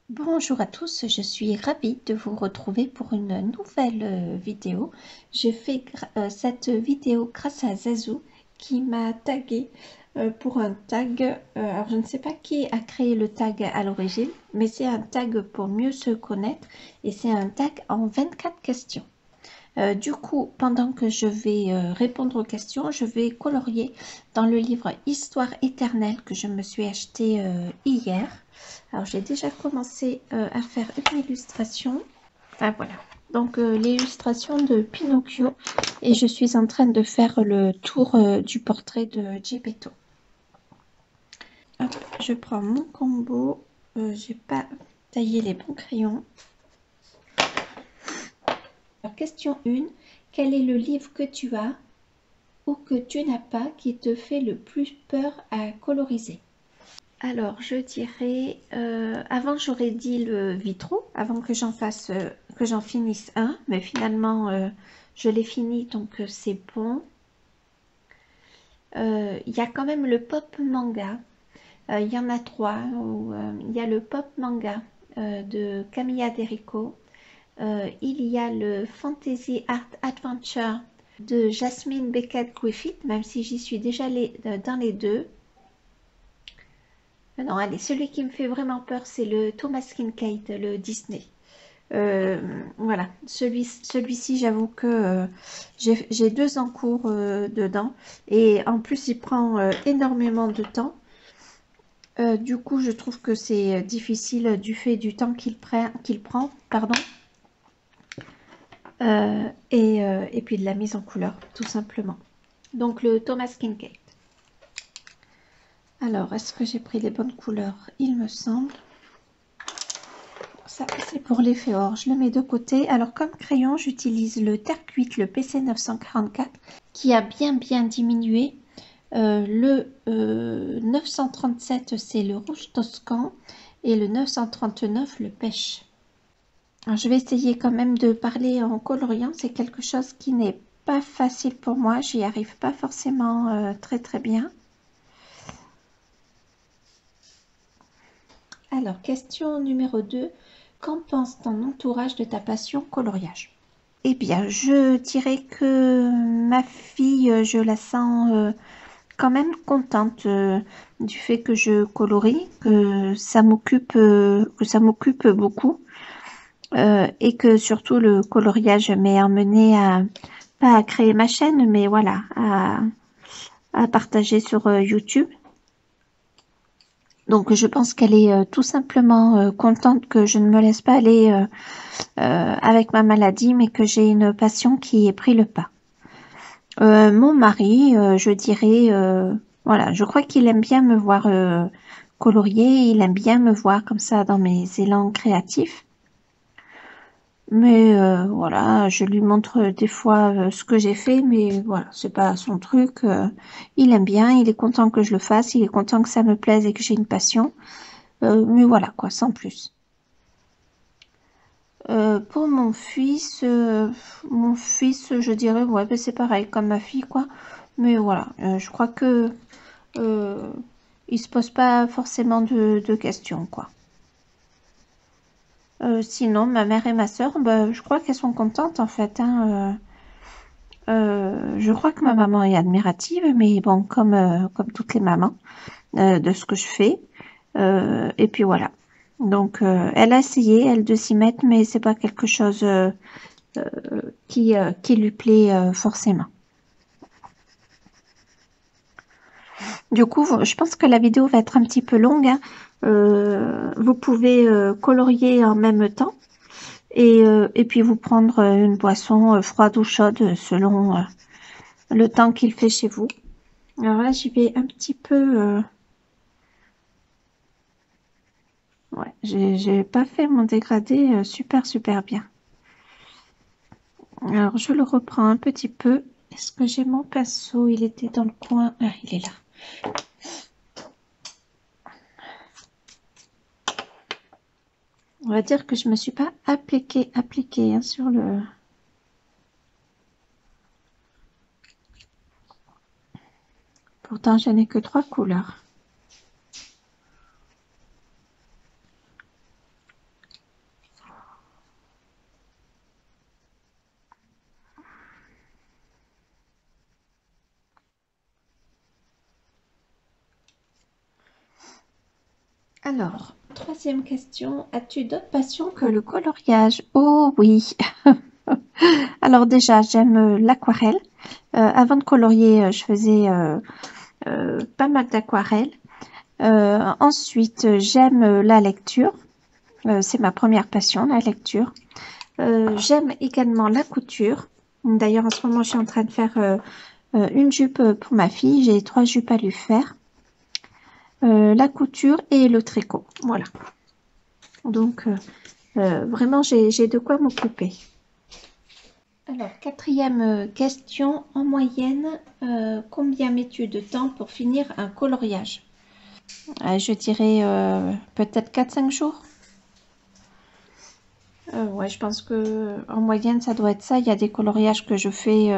Bonjour à tous, je suis ravie de vous retrouver pour une nouvelle vidéo. J'ai fait cette vidéo grâce à Zazou qui m'a tagué pour un tag. Alors je ne sais pas qui a créé le tag à l'origine, mais c'est un tag pour mieux se connaître et c'est un tag en 24 questions. Du coup, pendant que je vais répondre aux questions, je vais colorier dans le livre Histoire éternelle que je me suis acheté hier. Alors, j'ai déjà commencé à faire une illustration. Ah, voilà. Donc, l'illustration de Pinocchio. Et je suis en train de faire le tour du portrait de Geppetto. Hop, je prends mon combo. J'ai pas taillé les bons crayons. Alors, question 1. Quel est le livre que tu as ou que tu n'as pas qui te fait le plus peur à coloriser? Alors, je dirais, avant j'aurais dit le Vitro, avant que j'en finisse un, mais finalement je l'ai fini donc c'est bon. Il y a quand même le pop manga, il y en a trois. Il y a le pop manga de Camilla Derico, il y a le Fantasy Art Adventure de Jasmine Beckett Griffith, même si j'y suis déjà allée dans les deux. Non, allez, celui qui me fait vraiment peur, c'est le Thomas Kincaid, le Disney. Voilà, celui-ci, j'avoue que j'ai deux en cours dedans. Et en plus, il prend énormément de temps. Du coup, je trouve que c'est difficile du fait du temps qu'il prend, pardon. Et puis de la mise en couleur, tout simplement. Donc, le Thomas Kincaid. Alors, est-ce que j'ai pris les bonnes couleurs? Il me semble. Ça, c'est pour l'effet or. Je le mets de côté. Alors, comme crayon, j'utilise le terre cuite, le PC 944, qui a bien diminué. Le 937, c'est le rouge toscan. Et le 939, le pêche. Alors, je vais essayer quand même de parler en coloriant. C'est quelque chose qui n'est pas facile pour moi. J'y arrive pas forcément très bien. Alors, question numéro 2. Qu'en pense ton entourage de ta passion coloriage? Eh bien, je dirais que ma fille, je la sens quand même contente du fait que je colorie, que ça m'occupe beaucoup et que surtout le coloriage m'est amené à pas à créer ma chaîne, mais voilà, à partager sur YouTube. Donc, je pense qu'elle est tout simplement contente que je ne me laisse pas aller avec ma maladie, mais que j'ai une passion qui ait pris le pas. Mon mari, je dirais, voilà, je crois qu'il aime bien me voir colorier, il aime bien me voir comme ça dans mes élans créatifs. Mais voilà, je lui montre des fois ce que j'ai fait, mais voilà, c'est pas son truc. Il aime bien, il est content que je le fasse, il est content que ça me plaise et que j'ai une passion. Mais voilà, quoi, sans plus. Pour mon fils, je dirais, ouais, ben c'est pareil, comme ma fille, quoi. Mais voilà, je crois que euh, il se pose pas forcément de questions, quoi. Sinon, ma mère et ma sœur, bah, je crois qu'elles sont contentes, en fait, hein. Je crois que ma maman est admirative, mais bon, comme toutes les mamans, de ce que je fais. Et puis voilà. Donc, elle a essayé, elle, de s'y mettre, mais c'est pas quelque chose qui lui plaît forcément. Du coup, je pense que la vidéo va être un petit peu longue, hein. Vous pouvez colorier en même temps et puis vous prendre une boisson froide ou chaude selon le temps qu'il fait chez vous. Alors là, j'y vais un petit peu... ouais, j'ai pas fait mon dégradé super bien. Alors, je le reprends un petit peu. Est-ce que j'ai mon pinceau? Il était dans le coin. Ah, il est là. On va dire que je me suis pas appliquée hein, sur le... Pourtant, je n'ai que 3 couleurs. Alors, troisième question, as-tu d'autres passions que le coloriage? Oh oui. Alors déjà, j'aime l'aquarelle. Avant de colorier, je faisais pas mal d'aquarelles. Ensuite, j'aime la lecture. C'est ma première passion, la lecture. J'aime également la couture. D'ailleurs, en ce moment, je suis en train de faire une jupe pour ma fille. J'ai 3 jupes à lui faire. La couture et le tricot. Voilà. Donc, vraiment, j'ai de quoi m'occuper. Alors, quatrième question. En moyenne, combien mets-tu de temps pour finir un coloriage? Je dirais peut-être 4-5 jours. Ouais, je pense que en moyenne, ça doit être ça. Il y a des coloriages que je fais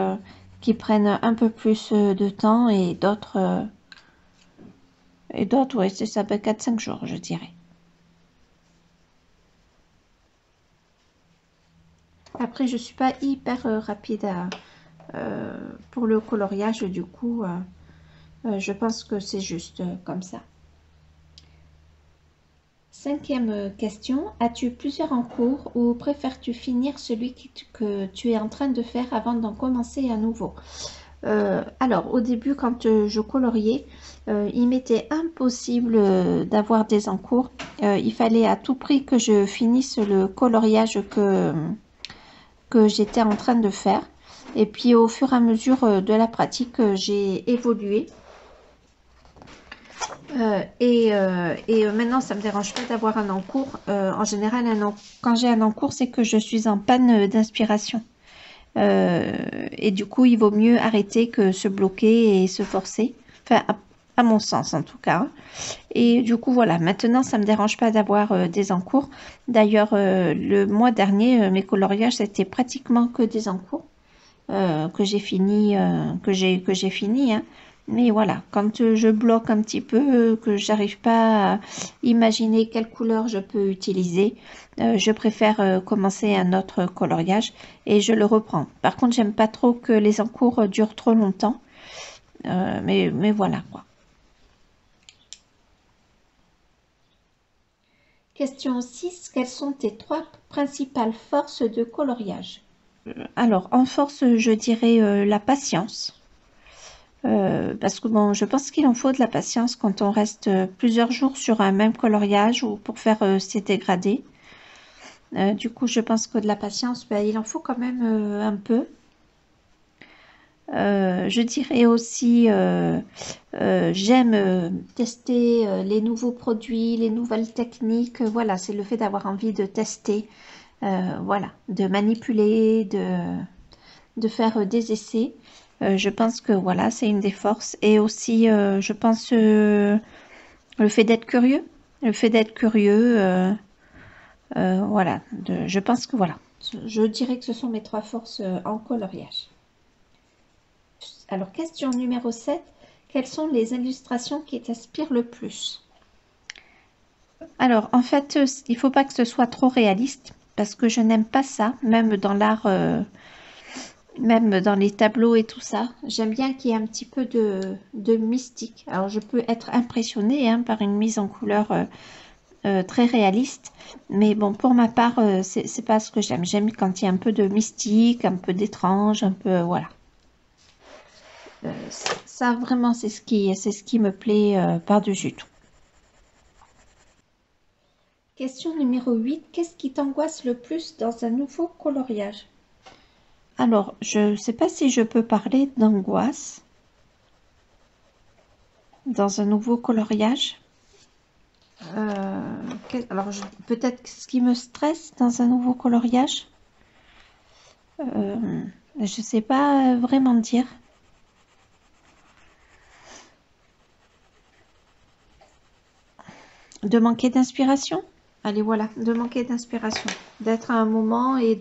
qui prennent un peu plus de temps et d'autres, ouais, c'est ça, 4-5 jours, je dirais. Après, je suis pas hyper rapide pour le coloriage, du coup, je pense que c'est juste comme ça. Cinquième question, as-tu plusieurs en cours ou préfères-tu finir celui que tu es en train de faire avant d'en commencer à nouveau? Alors, au début, quand je coloriais, il m'était impossible d'avoir des encours. Il fallait à tout prix que je finisse le coloriage que j'étais en train de faire. Et puis, au fur et à mesure de la pratique, j'ai évolué. Maintenant, ça me dérange pas d'avoir un encours. En général, quand j'ai un encours, c'est que je suis en panne d'inspiration. Et du coup, il vaut mieux arrêter que se bloquer et se forcer. Enfin, à mon sens en tout cas. Et du coup, voilà, maintenant, ça me dérange pas d'avoir des encours. D'ailleurs, le mois dernier, mes coloriages, c'était pratiquement que des encours que j'ai fini, que j'ai fini. Hein. Mais voilà, quand je bloque un petit peu, que j'arrive pas à imaginer quelle couleur je peux utiliser, je préfère commencer un autre coloriage et je le reprends. Par contre, j'aime pas trop que les encours durent trop longtemps, mais voilà quoi. Question 6. Quelles sont tes 3 principales forces de coloriage? Alors, en force, je dirais la patience. Parce que bon, je pense qu'il en faut de la patience quand on reste plusieurs jours sur un même coloriage ou pour faire ces dégradés. Du coup, je pense que de la patience, ben, il en faut quand même un peu. Je dirais aussi, j'aime tester les nouveaux produits, les nouvelles techniques. Voilà, c'est le fait d'avoir envie de tester, voilà, de manipuler, de faire des essais. Je pense que voilà, c'est une des forces. Et aussi, je pense le fait d'être curieux. Le fait d'être curieux, voilà. Je pense que voilà. Je dirais que ce sont mes 3 forces en coloriage. Alors, question numéro 7. Quelles sont les illustrations qui t'inspirent le plus? Alors, en fait, il ne faut pas que ce soit trop réaliste parce que je n'aime pas ça, même dans l'art. Même dans les tableaux et tout ça, j'aime bien qu'il y ait un petit peu de mystique. Alors, je peux être impressionnée hein, par une mise en couleur très réaliste, mais bon, pour ma part, c'est pas ce que j'aime. J'aime quand il y a un peu de mystique, un peu d'étrange, un peu, voilà. Ça, vraiment, c'est ce qui me plaît par-dessus tout. Question numéro 8. Qu'est-ce qui t'angoisse le plus dans un nouveau coloriage? Alors, je ne sais pas si je peux parler d'angoisse dans un nouveau coloriage. Alors, peut-être ce qui me stresse dans un nouveau coloriage. Je ne sais pas vraiment dire. De manquer d'inspiration. Allez, voilà, de manquer d'inspiration. D'être à un moment et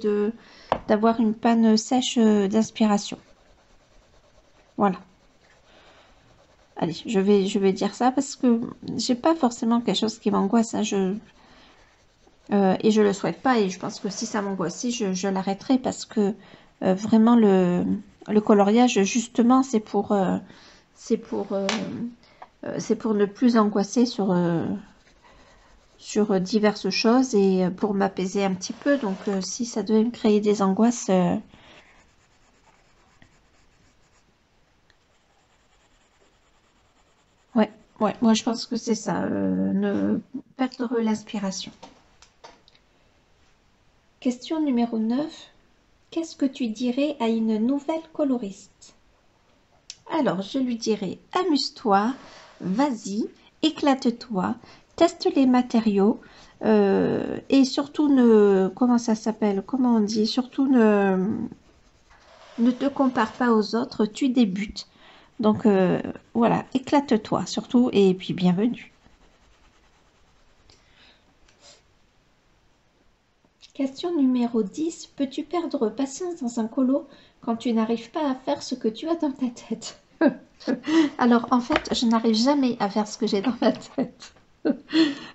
d'avoir une panne sèche d'inspiration. Voilà. Allez, je vais dire ça parce que j'ai pas forcément quelque chose qui m'angoisse. Hein, et je le souhaite pas. Et je pense que si ça m'angoisse, je l'arrêterai parce que vraiment le coloriage, justement, c'est pour ne plus angoisser sur diverses choses et pour m'apaiser un petit peu. Donc si ça devait me créer des angoisses, ouais, ouais, moi je pense que c'est ça, ne perdre l'inspiration. Question numéro 9. Qu'est-ce que tu dirais à une nouvelle coloriste? Alors, je lui dirais, amuse-toi, vas-y, éclate-toi, teste les matériaux et surtout ne, comment ça s'appelle, comment on dit, surtout ne te compare pas aux autres, tu débutes. Donc voilà, éclate-toi surtout et puis bienvenue. Question numéro 10. Peux-tu perdre patience dans un colo quand tu n'arrives pas à faire ce que tu as dans ta tête? Alors en fait, je n'arrive jamais à faire ce que j'ai dans ma tête.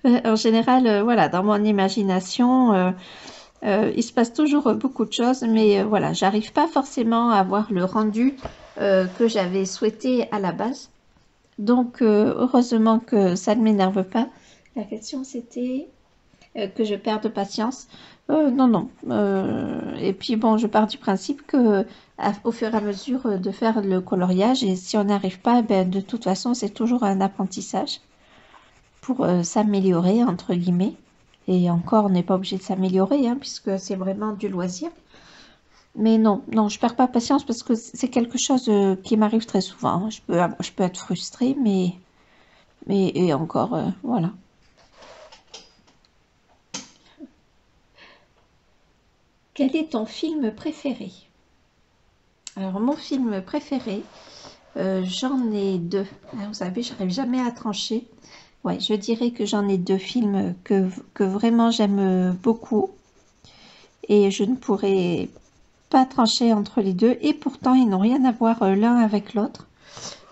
En général, voilà, dans mon imagination, il se passe toujours beaucoup de choses, mais voilà, j'arrive pas forcément à avoir le rendu que j'avais souhaité à la base. Donc, heureusement que ça ne m'énerve pas. La question, c'était que je perde patience. Non, non. Et puis, bon, je pars du principe que au fur et à mesure de faire le coloriage, et si on n'arrive pas, ben, de toute façon, c'est toujours un apprentissage pour s'améliorer, entre guillemets. Et encore, on n'est pas obligé de s'améliorer, hein, puisque c'est vraiment du loisir. Mais non, non, je perds pas patience parce que c'est quelque chose qui m'arrive très souvent. Je peux être frustrée, mais et encore, voilà. Quel est ton film préféré? Alors, mon film préféré, j'en ai deux. Ah, vous savez, j'arrive jamais à trancher. Ouais, je dirais que j'en ai deux films que vraiment j'aime beaucoup. Et je ne pourrais pas trancher entre les deux. Et pourtant, ils n'ont rien à voir l'un avec l'autre.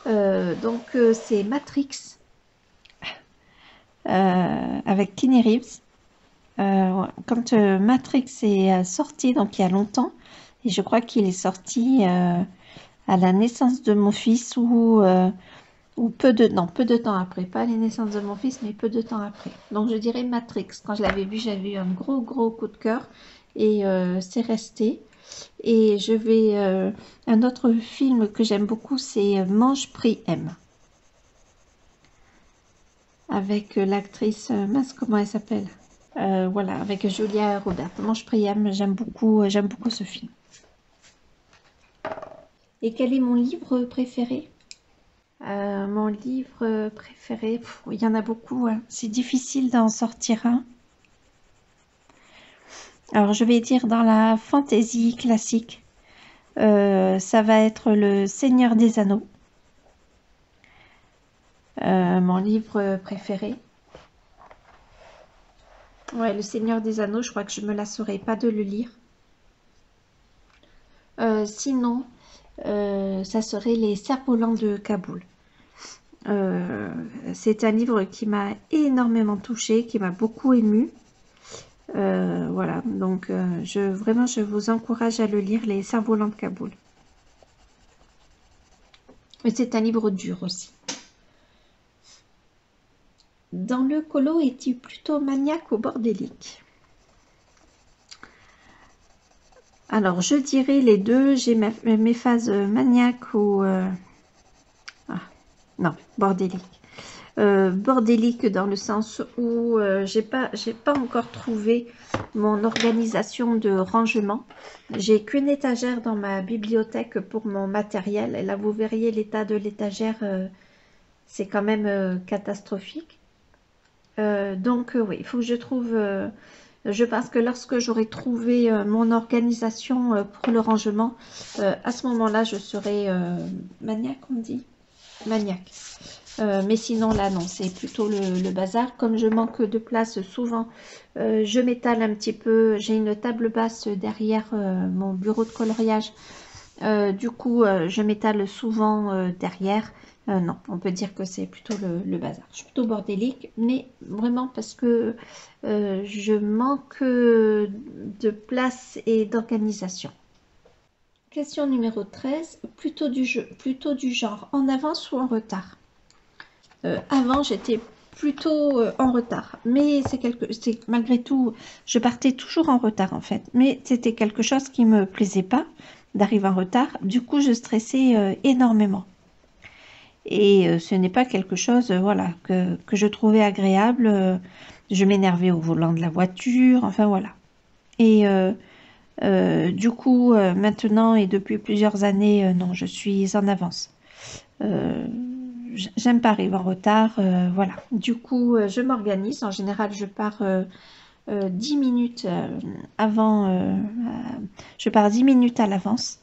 Donc, c'est Matrix avec Keanu Reeves. Quand Matrix est sorti, donc il y a longtemps, et je crois qu'il est sorti à la naissance de mon fils ou non, peu de temps après, pas les naissances de mon fils, mais peu de temps après. Donc je dirais Matrix. Quand je l'avais vu, j'avais eu un gros coup de cœur et c'est resté. Et un autre film que j'aime beaucoup, c'est Mange, Prie, Aime. Avec l'actrice, mince, comment elle s'appelle? Voilà, avec Julia Roberts. Mange, Prie, Aime, j'aime beaucoup ce film. Et quel est mon livre préféré? Mon livre préféré, il y en a beaucoup, hein. C'est difficile d'en sortir un. Alors, je vais dire dans la fantasy classique, ça va être Le Seigneur des Anneaux, mon livre préféré. Ouais, Le Seigneur des Anneaux, je crois que je me lasserai pas de le lire. Sinon, ça serait Les Cerfs-volants de Kaboul. C'est un livre qui m'a énormément touchée, qui m'a beaucoup émue. Voilà, donc vraiment, je vous encourage à le lire, Les Cerfs-volants de Kaboul. Mais c'est un livre dur aussi. Dans le colo, es-tu plutôt maniaque ou bordélique? Alors, je dirais les deux. J'ai mes phases maniaques ou... non, bordélique. Bordélique dans le sens où j'ai pas encore trouvé mon organisation de rangement. J'ai qu'une étagère dans ma bibliothèque pour mon matériel. Et là, vous verriez l'état de l'étagère, c'est quand même catastrophique. Donc oui, il faut que je trouve... je pense que lorsque j'aurai trouvé mon organisation pour le rangement, à ce moment-là, je serai maniaque, on dit? Maniaque. Mais sinon, là, non, c'est plutôt le bazar. Comme je manque de place souvent, je m'étale un petit peu. J'ai une table basse derrière mon bureau de coloriage. Du coup, je m'étale souvent derrière. Non, on peut dire que c'est plutôt le bazar. Je suis plutôt bordélique, mais vraiment parce que je manque de place et d'organisation. Question numéro 13. Plutôt du genre en avance ou en retard? Avant, j'étais plutôt en retard. Mais c'est malgré tout, je partais toujours en retard en fait. Mais c'était quelque chose qui me plaisait pas d'arriver en retard. Du coup, je stressais énormément. Et ce n'est pas quelque chose, voilà, que je trouvais agréable. Je m'énervais au volant de la voiture, enfin voilà. Et du coup, maintenant et depuis plusieurs années, non, je suis en avance. Euh, J'aime pas arriver en retard, voilà. Du coup, je m'organise. En général, je pars 10 minutes avant, je pars 10 minutes à l'avance.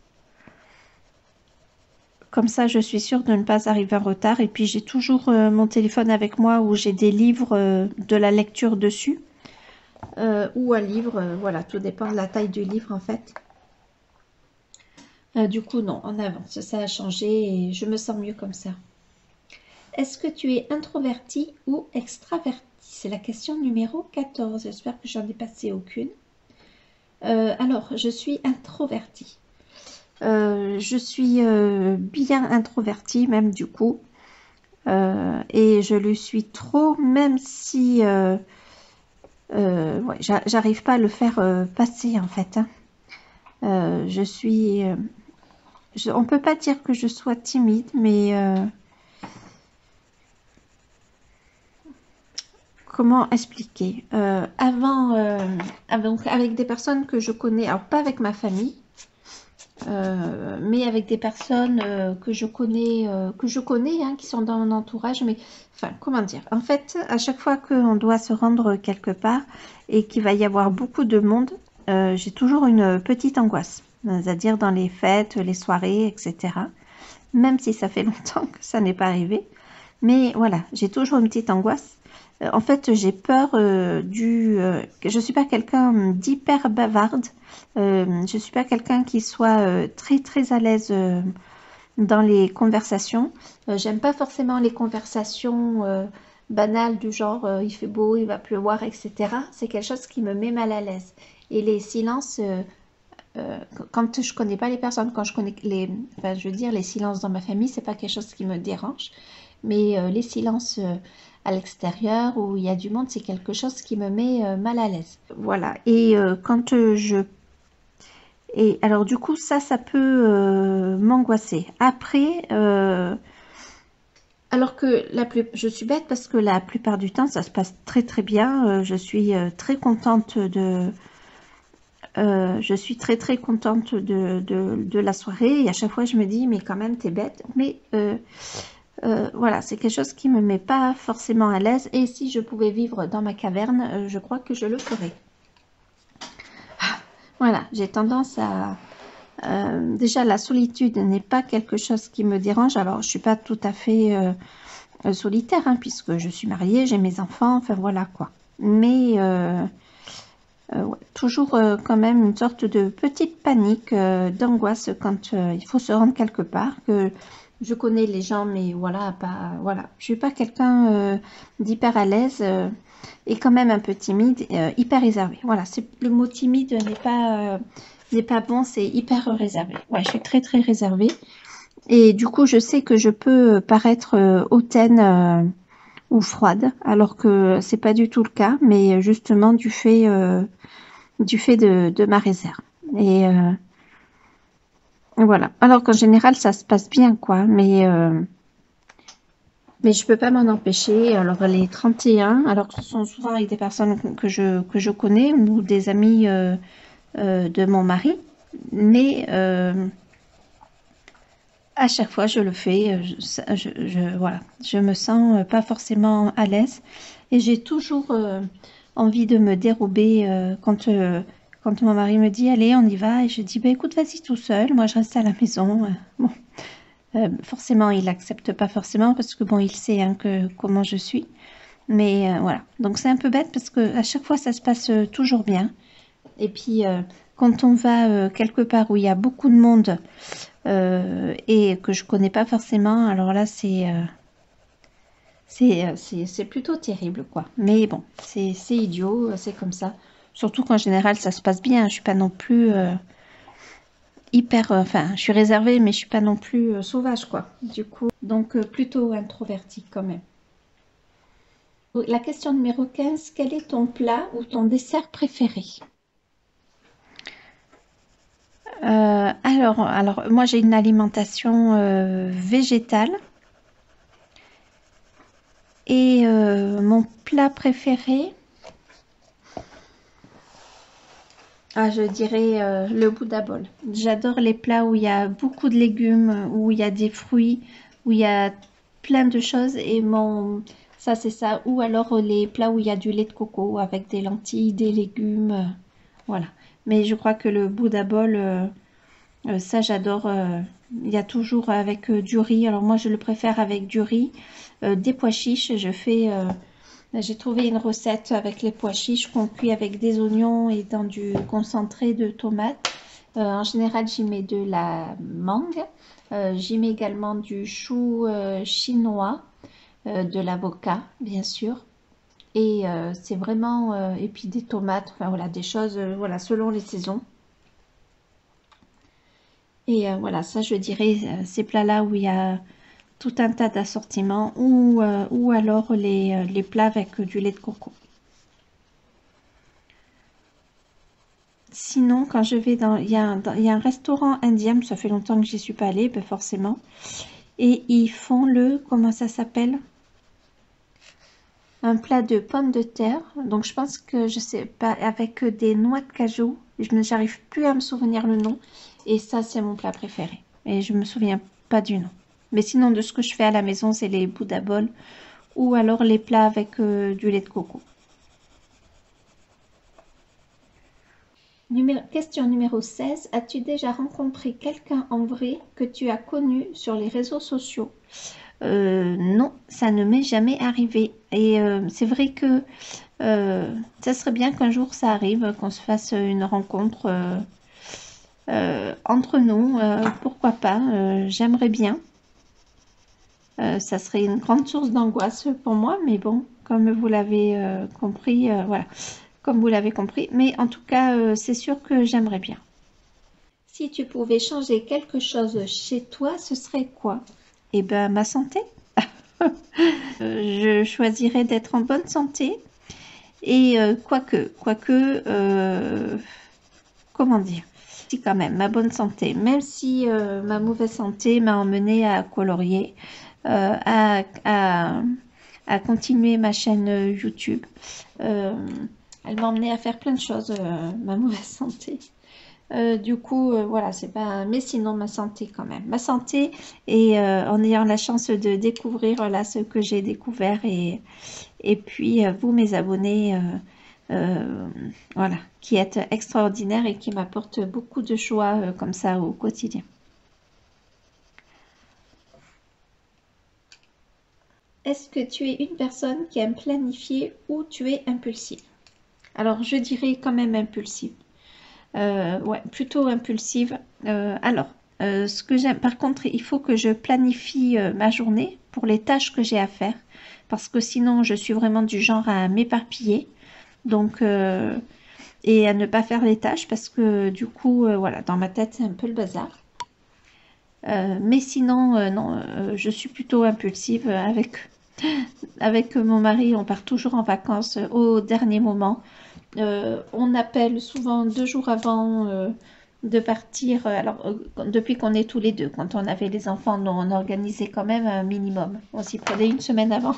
Comme ça, je suis sûre de ne pas arriver en retard. Et puis, j'ai toujours mon téléphone avec moi où j'ai des livres de la lecture dessus. Ou un livre, voilà, tout dépend de la taille du livre en fait. Du coup, non, en avance, ça a changé et je me sens mieux comme ça. Est-ce que tu es introverti ou extraverti? C'est la question numéro 14. J'espère que j'en ai passé aucune. Alors, je suis introvertie. Je suis bien introvertie même du coup. Et je le suis trop, même si ouais, j'arrive pas à le faire passer en fait. Hein. Je suis... on peut pas dire que je sois timide, mais... comment expliquer avant, avec des personnes que je connais, alors pas avec ma famille, mais avec des personnes que je connais hein, qui sont dans mon entourage, mais enfin, comment dire, en fait, à chaque fois qu'on doit se rendre quelque part et qu'il va y avoir beaucoup de monde, j'ai toujours une petite angoisse, c'est-à-dire dans les fêtes, les soirées, etc. Même si ça fait longtemps que ça n'est pas arrivé, mais voilà, j'ai toujours une petite angoisse. En fait, j'ai peur je suis pas quelqu'un d'hyper bavarde. Je suis pas quelqu'un qui soit très très à l'aise dans les conversations. J'aime pas forcément les conversations banales du genre il fait beau, il va pleuvoir, etc. C'est quelque chose qui me met mal à l'aise. Et les silences, quand je connais pas les personnes, quand je connais enfin, je veux dire les silences dans ma famille, c'est pas quelque chose qui me dérange. Mais les silences à l'extérieur où il y a du monde, c'est quelque chose qui me met mal à l'aise. Voilà. Et quand je... Et alors du coup, ça peut m'angoisser. Après, alors que je suis bête parce que la plupart du temps, ça se passe très très bien. Je suis très contente je suis très très contente de la soirée. Et à chaque fois, je me dis, mais quand même, t'es bête. Mais voilà, c'est quelque chose qui me met pas forcément à l'aise. Et si je pouvais vivre dans ma caverne, je crois que je le ferais. Voilà, j'ai tendance à... déjà, la solitude n'est pas quelque chose qui me dérange. Alors, je suis pas tout à fait solitaire, hein, puisque je suis mariée, j'ai mes enfants, enfin voilà quoi. Mais ouais, toujours quand même une sorte de petite panique, d'angoisse quand il faut se rendre quelque part, que je connais les gens, mais voilà, pas, voilà. Je suis pas quelqu'un d'hyper à l'aise et quand même un peu timide, hyper réservé. Voilà, le mot timide n'est pas bon, c'est hyper réservé. Ouais, je suis très très réservée et du coup, je sais que je peux paraître hautaine ou froide, alors que c'est pas du tout le cas, mais justement du fait de ma réserve. Et voilà. Alors qu'en général, ça se passe bien, quoi. Mais je peux pas m'en empêcher. Alors, les 31, alors que ce sont souvent avec des personnes que je connais ou des amis de mon mari. Mais à chaque fois, je le fais. Voilà. Je me sens pas forcément à l'aise. Et j'ai toujours envie de me dérober quand mon mari me dit allez on y va et je dis bah écoute vas-y tout seul, moi je reste à la maison. Bon, forcément il accepte pas forcément parce que bon il sait hein, comment je suis, mais voilà, donc c'est un peu bête parce que à chaque fois ça se passe toujours bien et puis quand on va quelque part où il y a beaucoup de monde et que je connais pas forcément, alors là c'est plutôt terrible, quoi. Mais bon, c'est idiot, c'est comme ça. Surtout qu'en général, ça se passe bien. Je suis pas non plus hyper... enfin, je suis réservée, mais je suis pas non plus sauvage, quoi. Du coup, donc plutôt introvertie quand même. La question numéro 15, quel est ton plat ou ton dessert préféré? Alors, moi j'ai une alimentation végétale et mon plat préféré, je dirais le Bouddha bol. J'adore les plats où il y a beaucoup de légumes, où il y a des fruits, où il y a plein de choses et ça c'est ça. Ou alors les plats où il y a du lait de coco avec des lentilles, des légumes, voilà. Mais je crois que le Bouddha bol, ça j'adore. Il y a toujours avec du riz. Alors moi je le préfère avec du riz, des pois chiches. J'ai trouvé une recette avec les pois chiches qu'on cuit avec des oignons et dans du concentré de tomates. En général, j'y mets de la mangue. J'y mets également du chou chinois, de l'avocat, bien sûr. Et c'est vraiment... et puis des tomates, enfin voilà, des choses, voilà, selon les saisons. Et voilà, ça je dirais, ces plats-là où il y a tout un tas d'assortiments ou alors les plats avec du lait de coco. Sinon, quand je vais il y a un restaurant indien, ça fait longtemps que j'y suis pas allée, ben forcément, et ils font comment ça s'appelle? Un plat de pommes de terre, donc je pense que je sais pas, avec des noix de cajou, j'arrive plus à me souvenir le nom, et ça c'est mon plat préféré, et je me souviens pas du nom. Mais sinon, de ce que je fais à la maison, c'est les Bouddha bol ou alors les plats avec du lait de coco. Question numéro 16. As-tu déjà rencontré quelqu'un en vrai que tu as connu sur les réseaux sociaux? Non, ça ne m'est jamais arrivé. Et c'est vrai que ça serait bien qu'un jour ça arrive, qu'on se fasse une rencontre entre nous. Pourquoi pas? J'aimerais bien. Ça serait une grande source d'angoisse pour moi, mais bon, comme vous l'avez compris, voilà, comme vous l'avez compris. Mais en tout cas, c'est sûr que j'aimerais bien. Si tu pouvais changer quelque chose chez toi, ce serait quoi? Eh ben, ma santé. Je choisirais d'être en bonne santé. Et comment dire? Si quand même, ma bonne santé. Même si ma mauvaise santé m'a emmené à colorier, à continuer ma chaîne YouTube. Elle m'a emmené à faire plein de choses, ma mauvaise santé. Du coup, voilà, c'est pas... Mais sinon, ma santé quand même. Ma santé et en ayant la chance de découvrir là ce que j'ai découvert et puis vous, mes abonnés, voilà, qui êtes extraordinaires et qui m'apportent beaucoup de joie comme ça au quotidien. Est-ce que tu es une personne qui aime planifier ou tu es impulsive? Alors, je dirais quand même impulsive. Ouais, plutôt impulsive. Ce que j'aime, par contre, il faut que je planifie ma journée pour les tâches que j'ai à faire, parce que sinon, je suis vraiment du genre à m'éparpiller, donc et à ne pas faire les tâches, parce que du coup, voilà, dans ma tête, c'est un peu le bazar. Mais sinon, non, je suis plutôt impulsive avec mon mari. On part toujours en vacances au dernier moment. On appelle souvent 2 jours avant de partir. Depuis qu'on est tous les deux, quand on avait les enfants, on organisait quand même un minimum. On s'y prenait une semaine avant.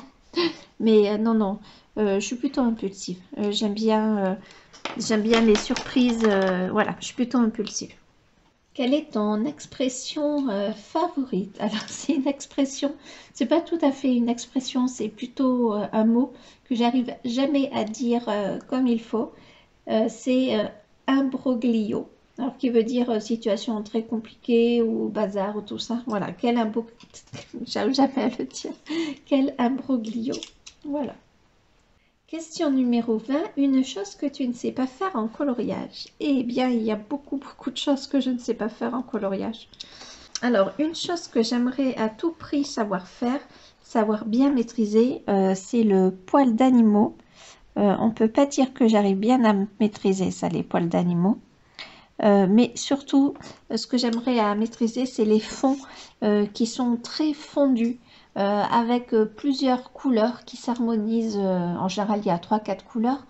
Mais non, non, je suis plutôt impulsive. J'aime bien les surprises. Voilà, je suis plutôt impulsive. Quelle est ton expression favorite? Alors, c'est une expression, c'est pas tout à fait une expression, c'est plutôt un mot que j'arrive jamais à dire comme il faut. C'est imbroglio, alors qui veut dire situation très compliquée ou bazar ou tout ça. Voilà, quel imbroglio, j'arrive jamais à le dire. Quel imbroglio, voilà. Question numéro 20, une chose que tu ne sais pas faire en coloriage. Eh bien, il y a beaucoup de choses que je ne sais pas faire en coloriage. Alors, une chose que j'aimerais à tout prix savoir faire, savoir bien maîtriser, c'est le poil d'animaux. On ne peut pas dire que j'arrive bien à maîtriser ça, les poils d'animaux. Mais surtout, ce que j'aimerais à maîtriser, c'est les fonds qui sont très fondus. avec plusieurs couleurs qui s'harmonisent. En général, il y a 3-4 couleurs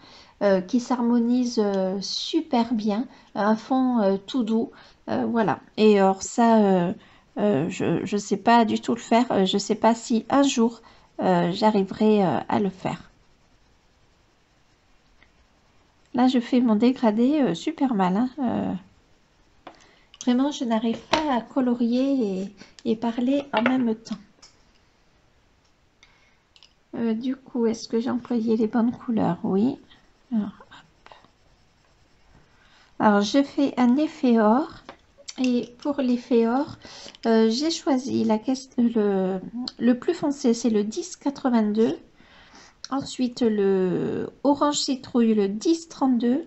qui s'harmonisent super bien. Un fond tout doux. Voilà. Et alors ça, je ne sais pas du tout le faire. Je ne sais pas si un jour j'arriverai à le faire. Là, je fais mon dégradé super mal. Hein. Vraiment, je n'arrive pas à colorier et parler en même temps. Du coup, est-ce que j'ai employé les bonnes couleurs? Oui. Alors, je fais un effet or. Et pour l'effet or, j'ai choisi le plus foncé, c'est le 1082. Ensuite, le orange citrouille, le 1032.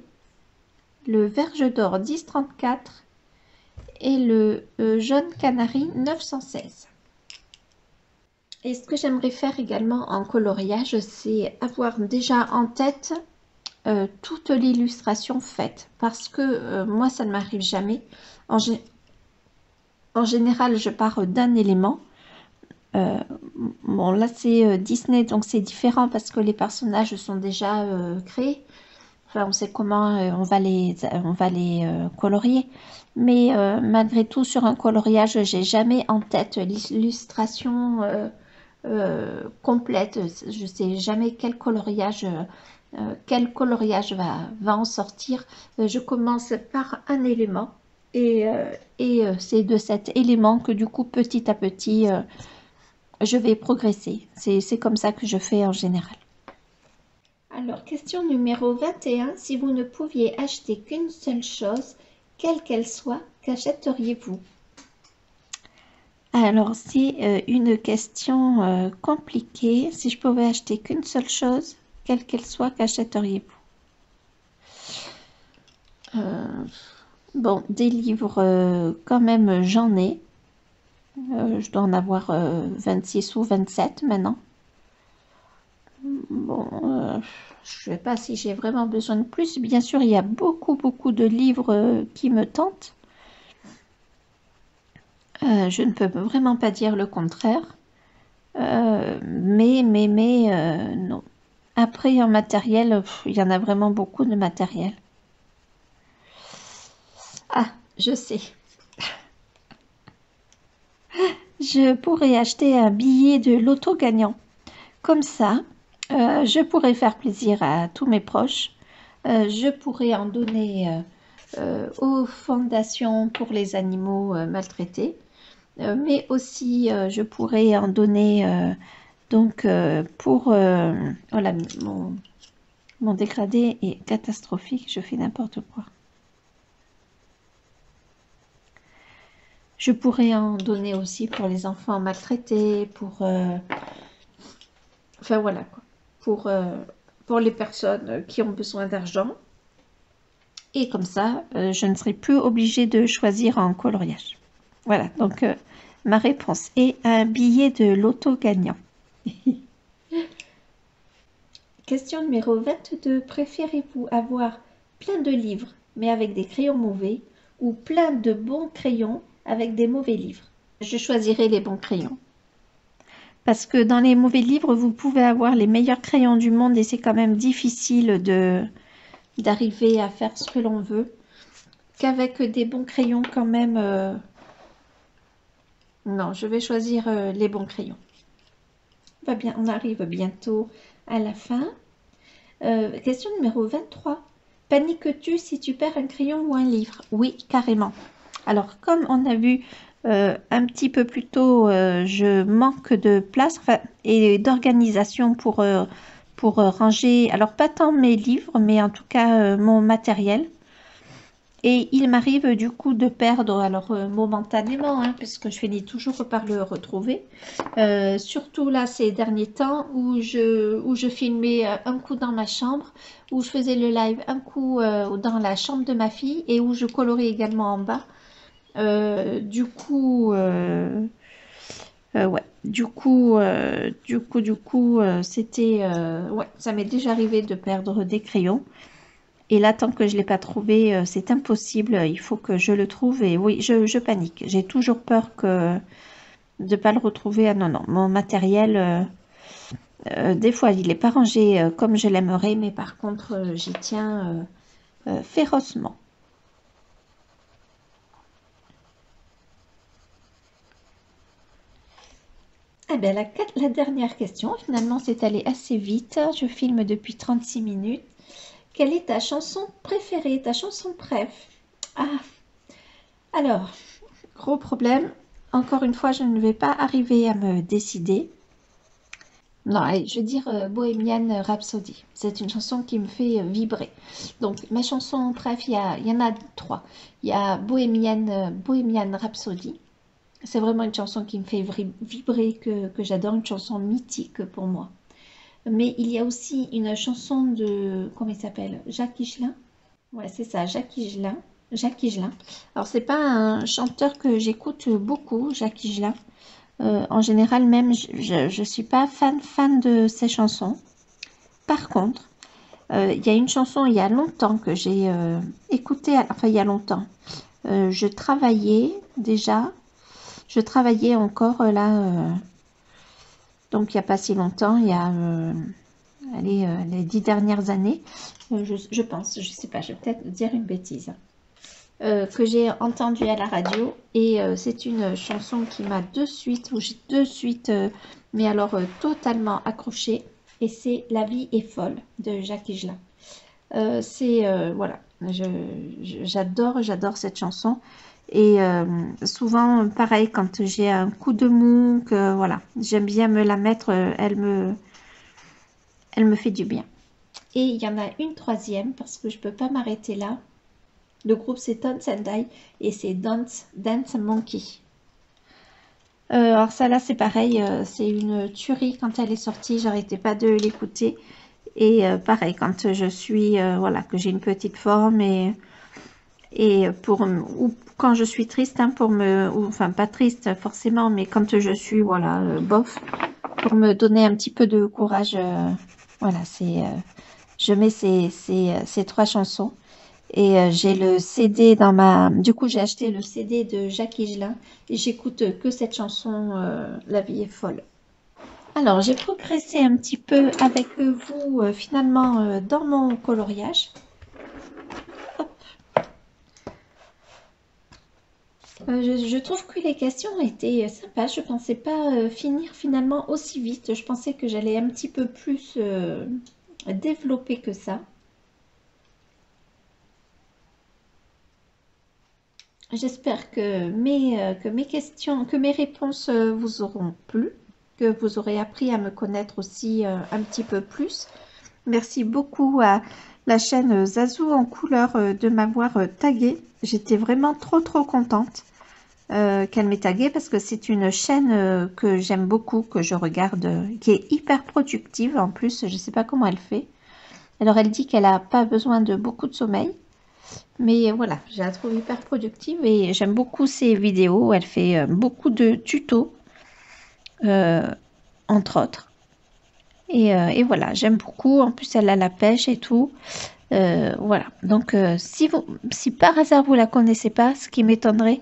Le verge d'or, 1034. Et le jaune canari, 916. Et ce que j'aimerais faire également en coloriage, c'est avoir déjà en tête toute l'illustration faite. Parce que moi, ça ne m'arrive jamais. En général, je pars d'un élément. Bon, là, c'est Disney, donc c'est différent parce que les personnages sont déjà créés. Enfin, on sait comment on va les colorier. Mais malgré tout, sur un coloriage, j'ai jamais en tête l'illustration complète. Je sais jamais quel coloriage va en sortir. Je commence par un élément et c'est de cet élément que du coup petit à petit je vais progresser. C'est comme ça que je fais en général. Alors, question numéro 21. Si vous ne pouviez acheter qu'une seule chose, quelle qu'elle soit, qu'achèteriez-vous? Alors, c'est une question compliquée. Si je pouvais acheter qu'une seule chose, quelle qu'elle soit, qu'achèteriez-vous? Bon, des livres, quand même, j'en ai. Je dois en avoir 26 ou 27 maintenant. Bon, je ne sais pas si j'ai vraiment besoin de plus. Bien sûr, il y a beaucoup de livres qui me tentent. Je ne peux vraiment pas dire le contraire. Mais non. Après, en matériel, il y en a vraiment beaucoup de matériel. Ah, je sais. Je pourrais acheter un billet de loto gagnant. Comme ça, je pourrais faire plaisir à tous mes proches. Je pourrais en donner aux fondations pour les animaux maltraités. Mais aussi, je pourrais en donner donc pour... voilà, mon dégradé est catastrophique, je fais n'importe quoi. Je pourrais en donner aussi pour les enfants maltraités, enfin voilà quoi, pour les personnes qui ont besoin d'argent. Et comme ça, je ne serai plus obligée de choisir en coloriage. Voilà, donc ma réponse est un billet de loto gagnant. Question numéro 22. Préférez-vous avoir plein de livres, mais avec des crayons mauvais, ou plein de bons crayons avec des mauvais livres? Je choisirai les bons crayons. Parce que dans les mauvais livres, vous pouvez avoir les meilleurs crayons du monde et c'est quand même difficile d'arriver à faire ce que l'on veut. Qu'avec des bons crayons quand même... Non, je vais choisir les bons crayons. Va bien, on arrive bientôt à la fin. Question numéro 23. Paniques-tu si tu perds un crayon ou un livre? Oui, carrément. Alors, comme on a vu un petit peu plus tôt, je manque de place et d'organisation pour ranger, alors pas tant mes livres, mais en tout cas mon matériel. Et il m'arrive du coup de perdre, alors momentanément, hein, puisque je finis toujours par le retrouver. Surtout là ces derniers temps où je filmais un coup dans ma chambre, où je faisais le live un coup dans la chambre de ma fille et où je colorais également en bas. Du coup, ouais, c'était, ouais, ça m'est déjà arrivé de perdre des crayons. Et là, tant que je ne l'ai pas trouvé, c'est impossible. Il faut que je le trouve. Et oui, je panique. J'ai toujours peur que de pas le retrouver. Ah non, non, mon matériel, des fois, il n'est pas rangé comme je l'aimerais, mais par contre, j'y tiens férocement. Eh bien, la dernière question, finalement, c'est allé assez vite. Je filme depuis 36 minutes. Quelle est ta chanson préférée, ta chanson préf? Ah, alors, gros problème. Encore une fois, je ne vais pas arriver à me décider. Non, allez, je vais dire Bohemian Rhapsody. C'est une chanson qui me fait vibrer. Donc, ma chanson préf, il y en a trois. Il y a Bohemian Rhapsody. C'est vraiment une chanson qui me fait vibrer, que j'adore, une chanson mythique pour moi. Mais il y a aussi une chanson de, comment il s'appelle? Jacques Higelin. Ouais, c'est ça, Jacques Higelin. Jacques Higelin. Alors, c'est pas un chanteur que j'écoute beaucoup, Jacques Higelin. En général, même, je suis pas fan de ses chansons. Par contre, il y a une chanson il y a longtemps que j'ai écoutée, enfin il y a longtemps. Je travaillais déjà, je travaillais encore là, donc il n'y a pas si longtemps, il y a allez, les 10 dernières années, je pense, je sais pas, je vais peut-être dire une bêtise. Que j'ai entendu à la radio et c'est une chanson qui m'a de suite, où j'ai de suite, mais alors totalement accroché, et c'est La vie est folle de Jacques Higelin. C'est voilà, j'adore cette chanson et souvent pareil quand j'ai un coup de mou, que voilà, j'aime bien me la mettre, elle me fait du bien. Et il y en a une troisième parce que je peux pas m'arrêter là. Le groupe c'est Dance and Die et c'est Dance Monkey. Alors ça là c'est pareil, c'est une tuerie quand elle est sortie, j'arrêtais pas de l'écouter. Et pareil quand je suis, voilà, que j'ai une petite forme et ou quand je suis triste, hein, enfin pas triste forcément, mais quand je suis, voilà, bof, pour me donner un petit peu de courage, voilà, je mets ces trois chansons. Et j'ai le CD dans ma... Du coup, j'ai acheté le CD de Jacques Higelin et j'écoute que cette chanson, La vie est folle. Alors, j'ai progressé un petit peu avec vous, finalement, dans mon coloriage. Hop. Je trouve que les questions étaient sympas. Je ne pensais pas finir finalement aussi vite. Je pensais que j'allais un petit peu plus développer que ça. J'espère que mes questions, que mes réponses vous auront plu, que vous aurez appris à me connaître aussi un petit peu plus. Merci beaucoup à la chaîne Zazou en couleur de m'avoir taguée. J'étais vraiment trop contente qu'elle m'ait taguée parce que c'est une chaîne que j'aime beaucoup, que je regarde, qui est hyper productive en plus. Je ne sais pas comment elle fait. Alors elle dit qu'elle n'a pas besoin de beaucoup de sommeil. Mais voilà, je la trouve hyper productive et j'aime beaucoup ses vidéos. Elle fait beaucoup de tutos, entre autres. Et voilà, j'aime beaucoup. En plus, elle a la pêche et tout. Voilà. Donc, si par hasard vous la connaissez pas, ce qui m'étonnerait,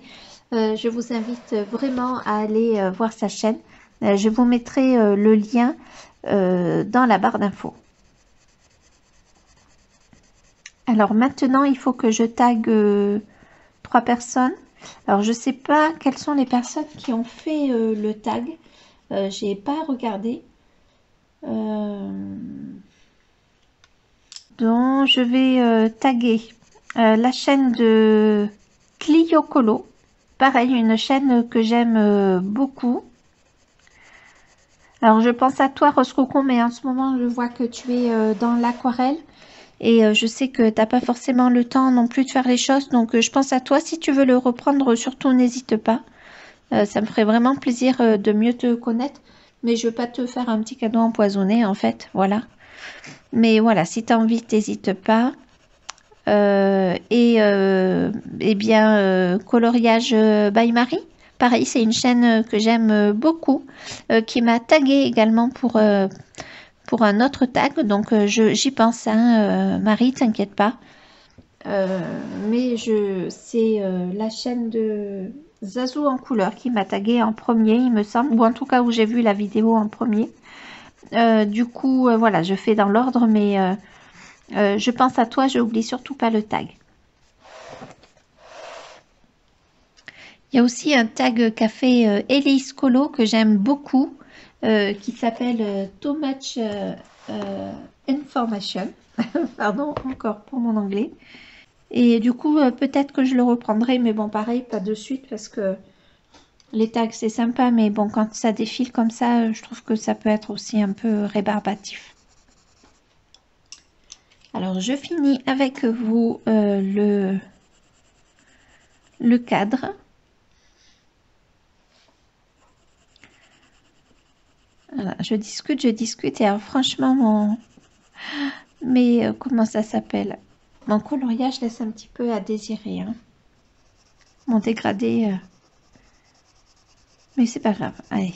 je vous invite vraiment à aller voir sa chaîne. Je vous mettrai le lien dans la barre d'infos. Alors maintenant, il faut que je tag 3 personnes. Alors, je sais pas quelles sont les personnes qui ont fait le tag. J'ai pas regardé. Donc, je vais taguer la chaîne de Clio Colo. Pareil, une chaîne que j'aime beaucoup. Alors, je pense à toi, Rose Cocon, mais en ce moment, je vois que tu es dans l'aquarelle. Et je sais que tu n'as pas forcément le temps non plus de faire les choses. Donc, je pense à toi. Si tu veux le reprendre, surtout, n'hésite pas. Ça me ferait vraiment plaisir de mieux te connaître. Mais je ne veux pas te faire un petit cadeau empoisonné, en fait. Voilà. Mais voilà, si tu as envie, n'hésite pas. Et bien, Coloriage by Marie. Pareil, c'est une chaîne que j'aime beaucoup. Qui m'a tagué également pour un autre tag, donc j'y pense, hein, Marie, t'inquiète pas. Mais c'est la chaîne Zazou en couleur qui m'a tagué en premier, il me semble, ou en tout cas où j'ai vu la vidéo en premier. Du coup, voilà, je fais dans l'ordre, mais je pense à toi, je n'oublie surtout pas le tag. Il y a aussi un tag café Elise Colo que j'aime beaucoup, qui s'appelle Too Much Information. Pardon, encore pour mon anglais. Et du coup, peut-être que je le reprendrai, mais bon, pareil, pas de suite, parce que les tags, c'est sympa, mais bon, quand ça défile comme ça, je trouve que ça peut être aussi un peu rébarbatif. Alors, je finis avec vous le cadre. Voilà, je discute, et alors, franchement, comment ça s'appelle? Mon coloriage laisse un petit peu à désirer, hein. Mon dégradé, mais c'est pas grave, allez.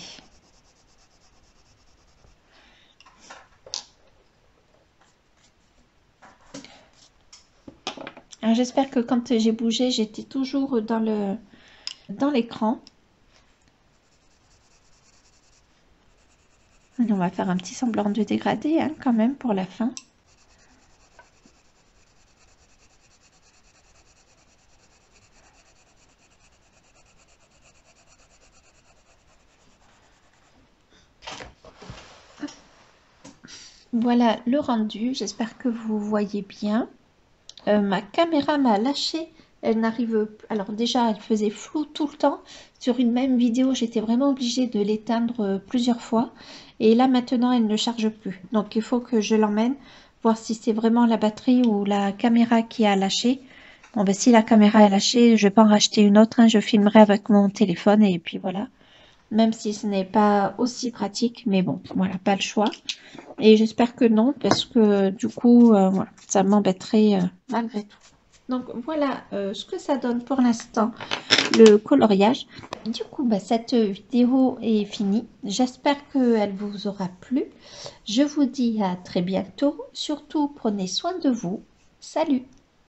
Alors, j'espère que quand j'ai bougé, j'étais toujours dans l'écran. On va faire un petit semblant de dégradé, hein, quand même, pour la fin. Voilà le rendu, j'espère que vous voyez bien. Ma caméra m'a lâché, elle n'arrive... Alors déjà, elle faisait flou tout le temps. Sur une même vidéo, j'étais vraiment obligée de l'éteindre plusieurs fois. Et là, maintenant, elle ne charge plus. Donc, il faut que je l'emmène, voir si c'est vraiment la batterie ou la caméra qui a lâché. Bon, ben, si la caméra est lâchée, je vais pas en racheter une autre, hein. Je filmerai avec mon téléphone et puis voilà. Même si ce n'est pas aussi pratique, mais bon, voilà, pas le choix. Et j'espère que non, parce que du coup, voilà, ça m'embêterait malgré tout. Donc voilà ce que ça donne pour l'instant, le coloriage. Du coup, bah, cette vidéo est finie. J'espère qu'elle vous aura plu. Je vous dis à très bientôt. Surtout, prenez soin de vous. Salut!